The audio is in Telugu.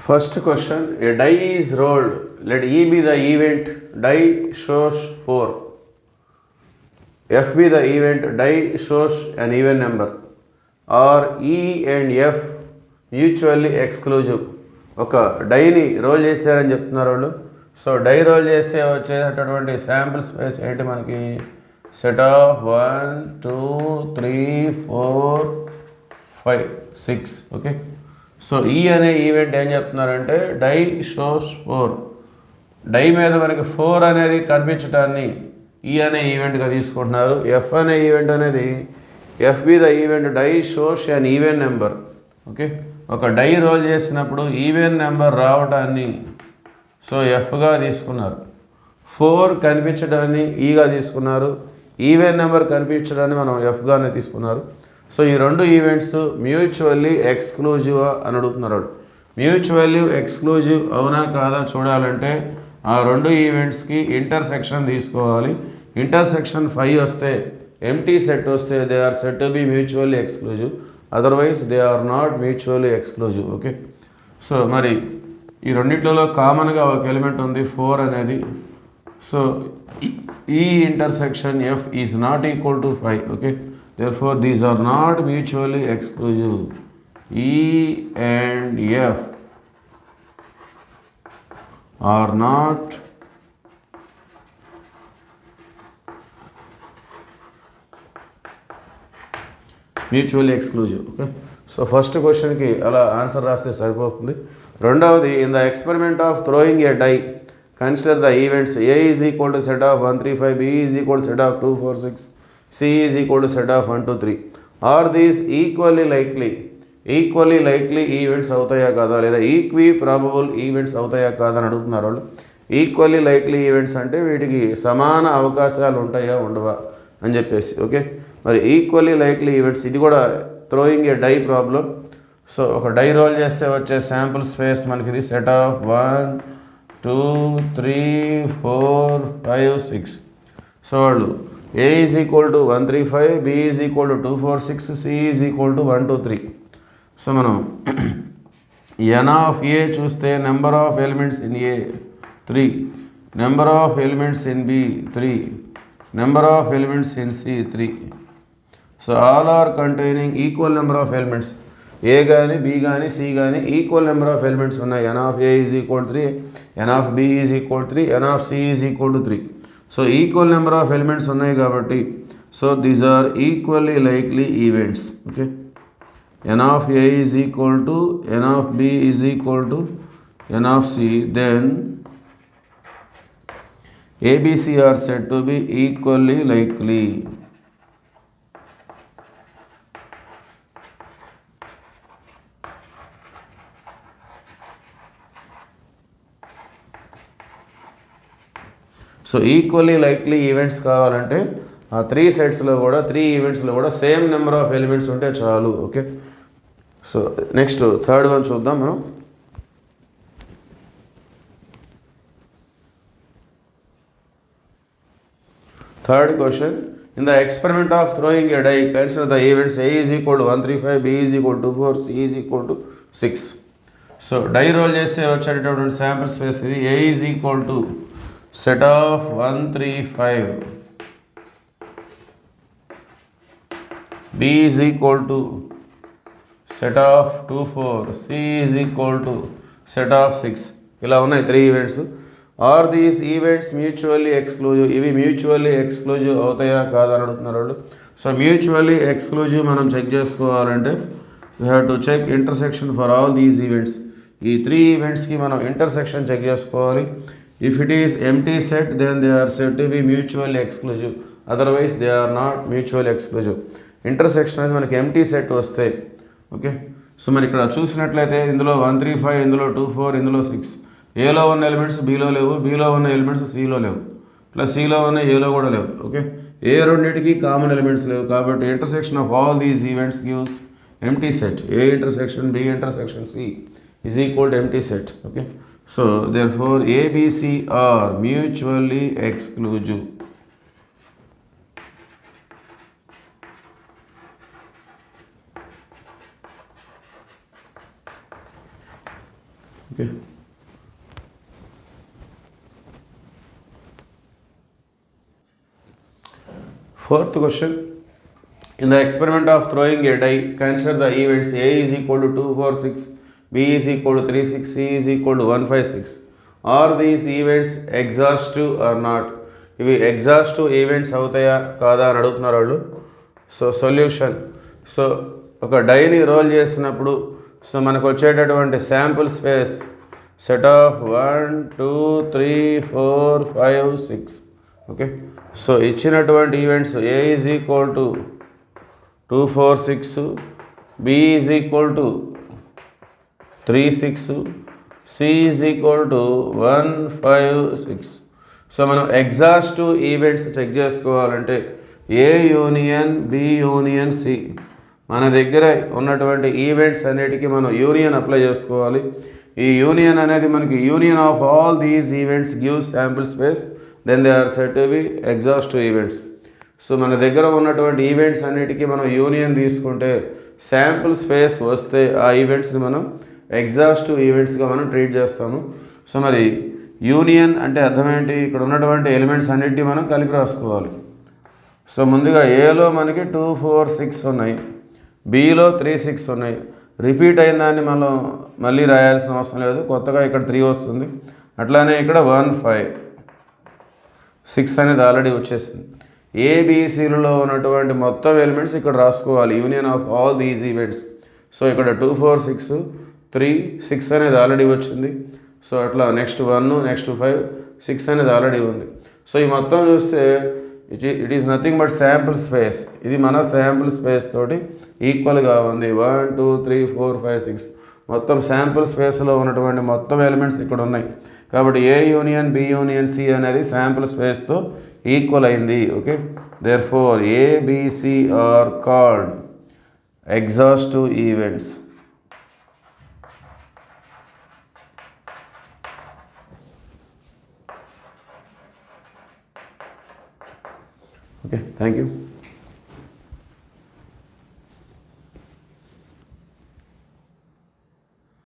First question, a die is rolled. Let E be the event, die shows 4. F be the event, die shows an even number. Or E and F mutually exclusive. ఒక డైని రోల్ చేశారని చెప్తున్నారు వాళ్ళు. సో డై రోల్ చేస్తే వచ్చేటటువంటి శాంపుల్ స్పేస్ ఏంటి మనకి? Set of 1 2 3 4 5 6. ఓకే, సో ఈ అనే ఈవెంట్ ఏం చెప్తున్నారంటే డై షోస్ 4. డై మీద మనకి 4 అనేది కనిపించడాన్ని ఈ అనే ఈవెంట్గా తీసుకుంటున్నారు. ఎఫ్ అనే ఈవెంట్ అనేది F B the event die shows an even number. Okay, ఒక డై రోల్ చేసినప్పుడు ఈవెన్ నెంబర్ రావడాన్ని సో ఎఫ్గా తీసుకున్నారు. 4 కనిపించడాన్ని ఈగా తీసుకున్నారు. ఈవెన్ నెంబర్ కనిపించడాన్ని మనం ఎఫ్గానే తీసుకున్నారు. సో ఈ రెండు ఈవెంట్స్ మ్యూచువల్లీ ఎక్స్క్లూజివ్ అని అడుగుతున్నారు. మ్యూచువల్లీ ఎక్స్క్లూజివ్ అవునా కాదా చూడాలంటే ఆ రెండు ఈవెంట్స్కి ఇంటర్సెక్షన్ తీసుకోవాలి. ఇంటర్సెక్షన్ 5 వస్తే, ఎంటీ సెట్ వస్తే they are set to be mutually exclusive, otherwise they are not mutually exclusive. Okay, so మరి ఈ రెండిట్లలో కామన్గా ఒక ఎలిమెంట్ ఉంది 4 అనేది. సో ఈ intersection F is not equal to 5. Okay, therefore these are not mutually exclusive. E and F are not mutually exclusive. Okay, so first question ki ala answer raste saripotundi. రెండవది, in the experiment of throwing a die, consider the events A is equal to set of 1 3 5, B is equal to set of 2 4 6, C is equal to set of 1 2 3. Are these equally likely events అవుతాయా కాదా, లేదా ఈక్వి ప్రాబబుల్ ఈవెంట్స్ అవుతాయా కాదా అని అడుగుతున్నారు వాళ్ళు. ఈక్వల్లీ లైక్లీ ఈవెంట్స్ అంటే వీటికి సమాన అవకాశాలు ఉంటాయా ఉండవా అని చెప్పేసి. ఓకే, మరి ఈక్వల్లీ లైక్లీ ఈవెంట్స్, ఇది కూడా throwing a die problem. So ఒక డై రోల్ చేస్తే వచ్చే శాంపుల్ స్పేస్ మనకి ఇది సెట్ ఆఫ్ 1 2 3 4 5 6. సో వాళ్ళు A is equal to 1 3 5, B is equal to 2 4 6, C is equal to 1 2 3. సో మనం n of A చూస్తే number of elements in A 3, number of elements in B 3, number of elements in C 3. So all are containing equal number of elements. A కానీ బి కానీ సి కానీ ఈక్వల్ నెంబర్ ఆఫ్ ఎలిమెంట్స్ ఉన్నాయి. n of A is equal to 3, n of B is equal to 3, n of C is equal to 3. So equal number of elements ఉన్నాయి కాబట్టి so these are equally likely events. Okay, n of A is equal to n of B is equal to n of C, then ABC are said to be equally likely. So equally likely events కావాలంటే ఆ 3 సెట్స్లో కూడా 3 ఈవెంట్స్లో కూడా సేమ్ నెంబర్ ఆఫ్ ఎలిమెంట్స్ ఉంటే చాలు. Okay, so next third one చూద్దాం మనం. Third question, in the experiment of throwing a die, consider the events A is equal to 1 3 5, B is equal to 4, C is equal to 6. So die roll చేస్తే వచ్చేటటువంటి శాంపుల్ స్పేస్ ఇది. A is equal to set of 1 3 5, B is equal to set of 2 4, C is equal to set of 6. ఇలా ఉన్నాయి 3 events. Are these events mutually exclusive, ఇవి మ్యూచువల్లీ ఎక్స్క్లూజివ్ అవుతాయా కాదని అడుగుతున్నారు వాళ్ళు. సో మ్యూచువల్లీ ఎక్స్క్లూజివ్ మనం చెక్ చేసుకోవాలంటే we have to check intersection for all these events. ఈ 3 ఈవెంట్స్కి మనం ఇంటర్సెక్షన్ చెక్ చేసుకోవాలి. If it is empty set, then they are said to be mutually exclusive, otherwise they are not mutually exclusive. Intersection అనేది మనకి ఎంటీ సెట్ వస్తే. ఓకే, సో మరి ఇక్కడ చూసినట్లయితే ఇందులో 1 3 5, ఇందులో 2 4, ఇందులో 6. ఏలో ఉన్న ఎలిమెంట్స్ బీలో లేవు, బీలో ఉన్న ఎలిమెంట్స్ సిలో లేవు, ప్లస్ సిలో ఉన్న ఏలో కూడా లేవు. ఓకే, ఏ రెండింటికి కామన్ ఎలిమెంట్స్ లేవు కాబట్టి intersection of all these events gives empty set. A intersection B intersection C is equal to empty set. Okay, so therefore ABC are mutually exclusive. Okay. Fourth question. In the experiment of throwing a die, consider the events A is equal to 2, 4, 6, B is equal to 3, 6, C is equal to 1, 5, 6. Are these events exhaustive or not? ఇవి ఎగ్జాస్టివ్ ఈవెంట్స్ అవుతాయా కాదా అని అడుగుతున్నారు వాళ్ళు. So solution. సో ఒక డైని రోల్ చేసినప్పుడు సో మనకు వచ్చేటటువంటి sample space set of 1, 2, 3, 4, 5, 6. Okay. So ఇచ్చినటువంటి events A is equal to 2, 4, 6, B is equal to 3, 6, C is equal to 1, 5, 6. So మనం ఎగ్జాస్టివ్ ఈవెంట్స్ చెక్ చేసుకోవాలంటే ఏ యూనియన్ బి యూనియన్ సి, మన దగ్గర ఉన్నటువంటి ఈవెంట్స్ అన్నిటికీ మనం యూనియన్ అప్లై చేసుకోవాలి. ఈ యూనియన్ అనేది మనకి union of all these events gives sample space, then they are set to be exhaustive events. So మన దగ్గర ఉన్నటువంటి ఈవెంట్స్ అన్నిటికీ మనం యూనియన్ తీసుకుంటే శాంపుల్ స్పేస్ వస్తే ఆ ఈవెంట్స్ని మనం ఎగ్జాస్టివ్ ఈవెంట్స్గా మనం ట్రీట్ చేస్తాము. సో మరి యూనియన్ అంటే అర్థం ఏంటి? ఇక్కడ ఉన్నటువంటి ఎలిమెంట్స్ అన్నిటినీ మనం కలిపి రాసుకోవాలి. సో ముందుగా ఏలో మనకి 2, 4, 6 ఉన్నాయి, బిలో 3, 6 ఉన్నాయి. రిపీట్ అయిన దాన్ని మనం మళ్ళీ రాయాల్సిన అవసరం లేదు, కొత్తగా ఇక్కడ 3 వస్తుంది. అట్లానే ఇక్కడ 1, 5, 6 అనేది ఆల్రెడీ వచ్చేసింది. ఏబిసిలలో ఉన్నటువంటి మొత్తం ఎలిమెంట్స్ ఇక్కడ రాసుకోవాలి, union of all these events. So ఇక్కడ 2, 4, 6, 3, 6 అనేది ఆల్రెడీ వచ్చింది. సో అట్లా నెక్స్ట్ 1, నెక్స్ట్ 5, 6 అనేది ఆల్రెడీ ఉంది. సో ఈ మొత్తం చూస్తే it is nothing but sample space. ఇది మన శాంపుల్ స్పేస్ తోటి ఈక్వల్గా ఉంది. 1, 2, 3, 4, 5, 6 మొత్తం శాంపుల్ స్పేస్లో ఉన్నటువంటి మొత్తం ఎలిమెంట్స్ ఇక్కడ ఉన్నాయి. కాబట్టి A union B union C అనేది శాంపుల్ స్పేస్తో ఈక్వల్ అయింది. Okay. Therefore A B C are called exhaustive events. Okay, thank you.